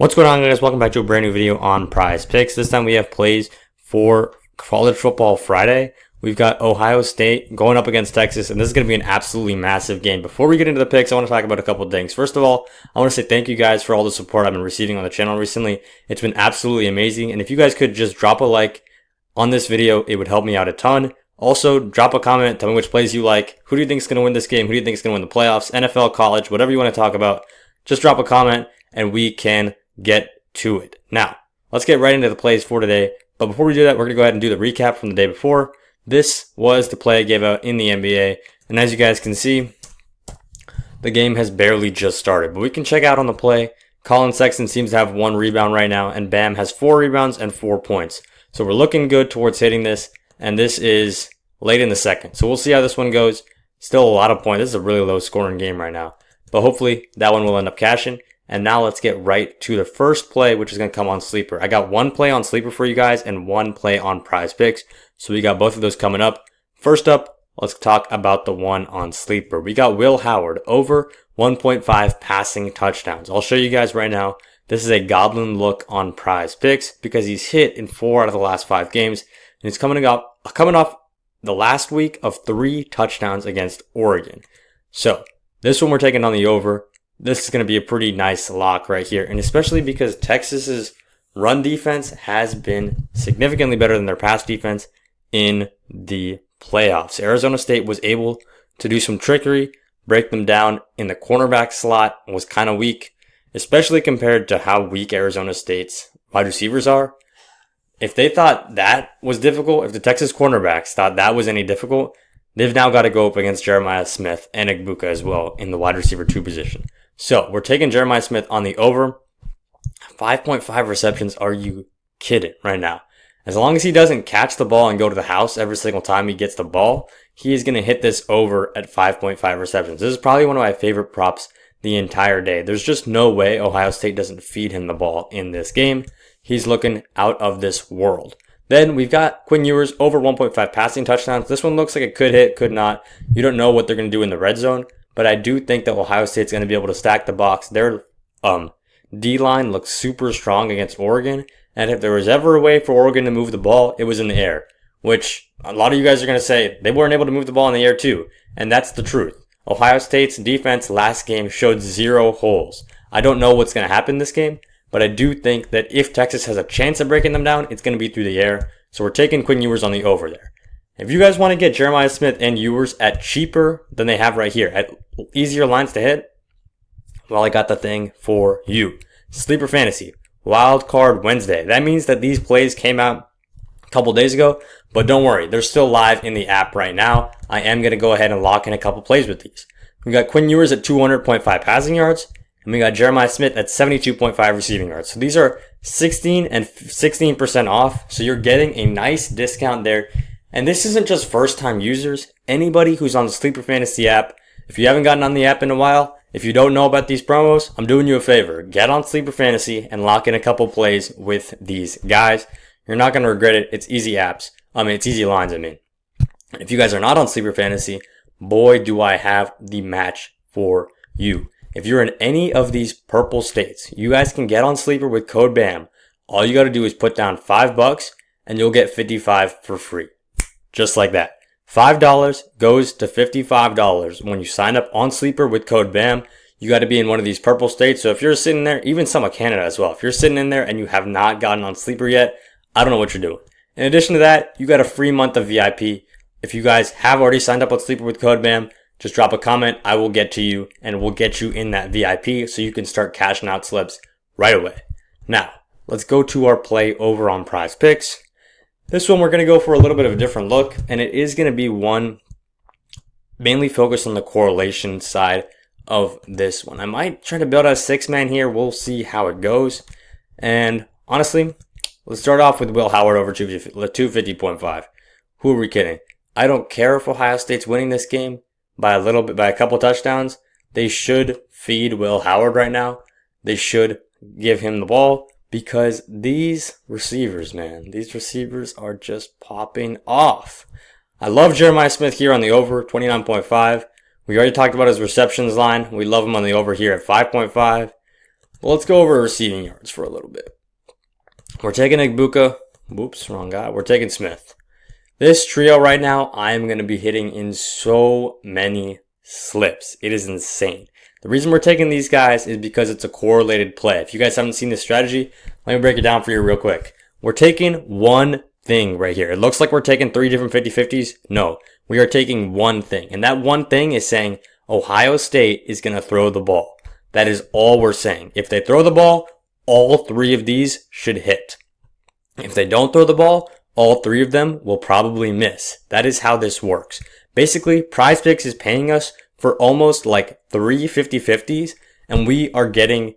What's going on, guys? Welcome back to a brand new video on PrizePicks. This time we have plays for College Football Friday. We've got Ohio State going up against Texas, and this is going to be an absolutely massive game. Before we get into the picks, I want to talk about a couple of things. First of all, I want to say thank you guys for all the support I've been receiving on the channel recently. It's been absolutely amazing, and if you guys could just drop a like on this video, it would help me out a ton. Also, drop a comment, tell me which plays you like. Who do you think is going to win this game? Who do you think is going to win the playoffs? NFL, college, whatever you want to talk about. Just drop a comment, and we can get to it. Now, let's get right into the plays for today. But before we do that, we're going to go ahead and do the recap from the day before. This was the play I gave out in the NBA. And as you guys can see, the game has barely just started. But we can check out on the play. Colin Sexton seems to have 1 rebound right now. And Bam has 4 rebounds and 4 points. So we're looking good towards hitting this. And this is late in the second. So we'll see how this one goes. Still a lot of points. This is a really low scoring game right now. But hopefully that one will end up cashing. And now let's get right to the first play, which is going to come on Sleeper. I got 1 play on Sleeper for you guys and 1 play on PrizePicks. So we got both of those coming up. First up, let's talk about the one on Sleeper. We got Will Howard over 1.5 passing touchdowns. I'll show you guys right now. This is a goblin look on PrizePicks because he's hit in 4 out of the last 5 games. And he's coming off the last week of 3 touchdowns against Oregon. So this one we're taking on the over. This is going to be a pretty nice lock right here. And especially because Texas's run defense has been significantly better than their pass defense in the playoffs. Arizona State was able to do some trickery, break them down in the cornerback slot, was kind of weak, especially compared to how weak Arizona State's wide receivers are. If they thought that was difficult, if the Texas cornerbacks thought that was any difficult, they've now got to go up against Jeremiah Smith and Igbuka as well in the wide receiver 2 position. So we're taking Jeremiah Smith on the over. 5.5 receptions. Are you kidding right now? As long as he doesn't catch the ball and go to the house every single time he gets the ball, he is going to hit this over at 5.5 receptions. This is probably one of my favorite props the entire day. There's just no way Ohio State doesn't feed him the ball in this game. He's looking out of this world. Then we've got Quinn Ewers over 1.5 passing touchdowns. This one looks like it could hit, could not. You don't know what they're going to do in the red zone. But I do think that Ohio State's going to be able to stack the box. Their D-line looks super strong against Oregon. And if there was ever a way for Oregon to move the ball, it was in the air. Which a lot of you guys are going to say they weren't able to move the ball in the air too. And that's the truth. Ohio State's defense last game showed 0 holes. I don't know what's going to happen this game. But I do think that if Texas has a chance of breaking them down, it's going to be through the air. So we're taking Quinn Ewers on the over there. If you guys want to get Jeremiah Smith and Ewers at cheaper than they have right here, at easier lines to hit, well, I got the thing for you. Sleeper Fantasy, Wild Card Wednesday. That means that these plays came out a couple days ago, but don't worry, they're still live in the app right now. I am going to go ahead and lock in a couple plays with these. We got Quinn Ewers at 200.5 passing yards, and we got Jeremiah Smith at 72.5 receiving yards. So these are 16 and 16% off, so you're getting a nice discount there. And this isn't just first-time users. Anybody who's on the Sleeper Fantasy app, if you haven't gotten on the app in a while, if you don't know about these promos, I'm doing you a favor. Get on Sleeper Fantasy and lock in a couple plays with these guys. You're not going to regret it. It's easy apps. It's easy lines, If you guys are not on Sleeper Fantasy, boy, do I have the match for you. If you're in any of these purple states, you guys can get on Sleeper with code BAM. All you got to do is put down $5 and you'll get 55 for free. Just like that. $5 goes to $55 when you sign up on Sleeper with code BAM. You got to be in one of these purple states. So if you're sitting there, even some of Canada as well, if you're sitting in there and you have not gotten on Sleeper yet, I don't know what you're doing. In addition to that, you got a free month of VIP. If you guys have already signed up on Sleeper with code BAM, just drop a comment. I will get to you and we'll get you in that VIP so you can start cashing out slips right away. Now, let's go to our play over on PrizePicks. This one we're going to go for a little bit of a different look, and it is going to be one mainly focused on the correlation side of this one. I might try to build a 6-man here. We'll see how it goes. And honestly, let's start off with Will Howard over 250.5. Who are we kidding? I don't care if Ohio State's winning this game by a couple touchdowns. They should feed Will Howard right now. They should give him the ball. Because these receivers, man, these receivers are just popping off. I love Jeremiah Smith here on the over, 29.5. We already talked about his receptions line. We love him on the over here at 5.5. Well, let's go over receiving yards for a little bit. We're taking Igbuka. Whoops, wrong guy. We're taking Smith. This trio right now, I am going to be hitting in so many slips. It is insane. The reason we're taking these guys is because it's a correlated play. If you guys haven't seen this strategy, let me break it down for you real quick. We're taking one thing right here. It looks like we're taking 3 different 50-50s. No, we are taking one thing. And that one thing is saying Ohio State is going to throw the ball. That is all we're saying. If they throw the ball, all 3 of these should hit. If they don't throw the ball, all 3 of them will probably miss. That is how this works. Basically, PrizePicks is paying us for almost like 3 50-50s, and we are getting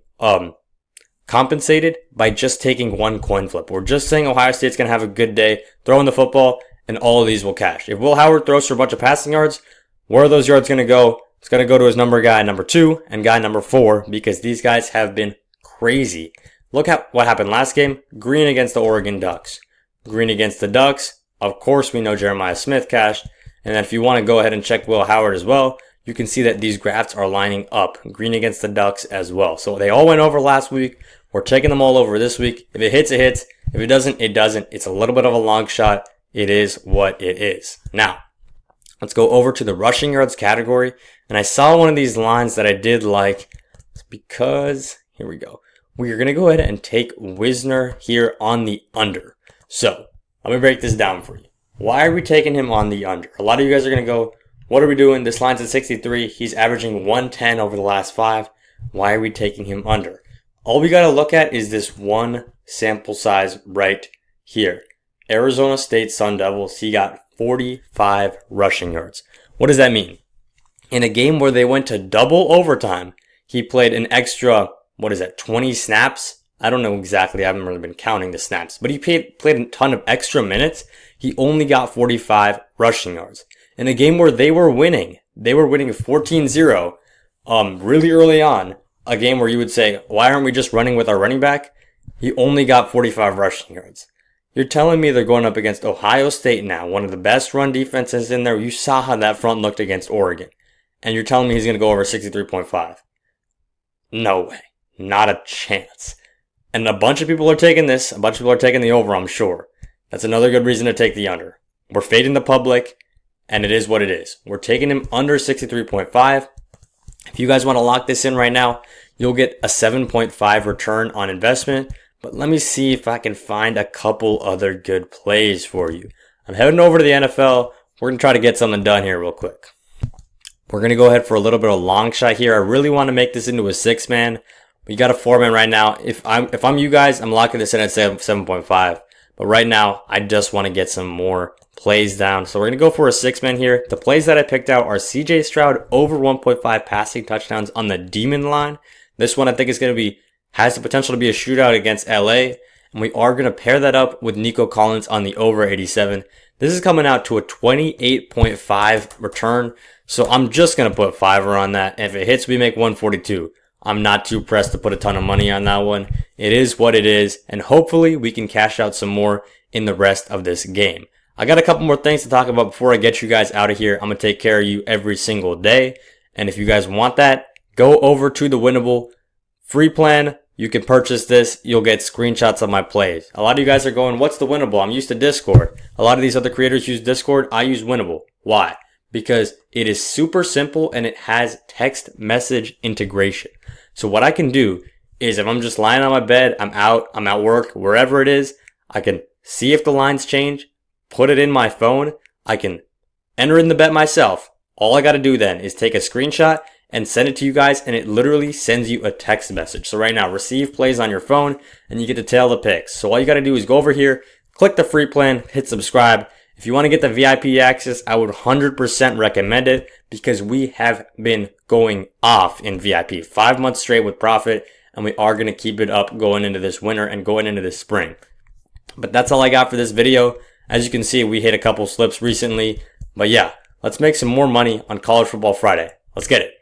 compensated by just taking one coin flip. We're just saying Ohio State's going to have a good day, throwing the football, and all of these will cash. If Will Howard throws for a bunch of passing yards, where are those yards going to go? It's going to go to his number guy number 2 and guy number 4 because these guys have been crazy. Look at what happened last game. Green against the Oregon Ducks. Green against the Ducks. Of course, we know Jeremiah Smith cashed. And then if you want to go ahead and check Will Howard as well, you can see that these graphs are lining up. Green against the Ducks as well. So they all went over last week. We're taking them all over this week. If it hits, it hits. If it doesn't, it doesn't. It's a little bit of a long shot. It is what it is. Now, let's go over to the rushing yards category. And I saw one of these lines that I did like because, here we go. We are going to go ahead and take Wisner here on the under. So, let me break this down for you. Why are we taking him on the under? A lot of you guys are going to go, what are we doing? This line's at 63. He's averaging 110 over the last 5. Why are we taking him under? All we got to look at is this one sample size right here. Arizona State Sun Devils, he got 45 rushing yards. What does that mean? In a game where they went to double overtime, he played an extra, 20 snaps? I don't know exactly. I haven't really been counting the snaps. But he played a ton of extra minutes. He only got 45 rushing yards. In a game where they were winning 14-0 really early on, a game where you would say, why aren't we just running with our running back? He only got 45 rushing yards. You're telling me they're going up against Ohio State now, one of the best run defenses in there. You saw how that front looked against Oregon. And you're telling me he's going to go over 63.5. No way. Not a chance. And a bunch of people are taking this. A bunch of people are taking the over, I'm sure. That's another good reason to take the under. We're fading the public, and it is what it is. We're taking him under 63.5. If you guys want to lock this in right now, you'll get a 7.5 return on investment. But let me see if I can find a couple other good plays for you. I'm heading over to the NFL. We're going to try to get something done here real quick. We're going to go ahead for a little bit of a long shot here. I really want to make this into a 6-man. We got a 4-man right now. If I'm you guys, I'm locking this in at 7.5. But right now, I just want to get some more plays down. So we're going to go for a 6-man here. The plays that I picked out are CJ Stroud over 1.5 passing touchdowns on the Demon line. This one I think is going to has the potential to be a shootout against LA. And we are going to pair that up with Nico Collins on the over 87. This is coming out to a 28.5 return. So I'm just going to put $5 on that. If it hits, we make 142. I'm not too pressed to put a ton of money on that one. It is what it is. And hopefully we can cash out some more in the rest of this game. I got a couple more things to talk about before I get you guys out of here. I'm going to take care of you every single day. And if you guys want that, go over to the Winnable free plan. You can purchase this. You'll get screenshots of my plays. A lot of you guys are going, what's the Winnable? I'm used to Discord. A lot of these other creators use Discord. I use Winnable. Why? Because it is super simple and it has text message integration. So what I can do is if I'm just lying on my bed, I'm at work, wherever it is, I can see if the lines change, put it in my phone, I can enter in the bet myself. All I got to do then is take a screenshot and send it to you guys, and it literally sends you a text message. So right now, receive plays on your phone, and you get to tail the picks. So all you got to do is go over here, click the free plan, hit subscribe. If you want to get the VIP access, I would 100% recommend it because we have been going off in VIP 5 months straight with profit, and we are going to keep it up going into this winter and going into this spring. But that's all I got for this video. As you can see, we hit a couple slips recently. But yeah, let's make some more money on College Football Friday. Let's get it.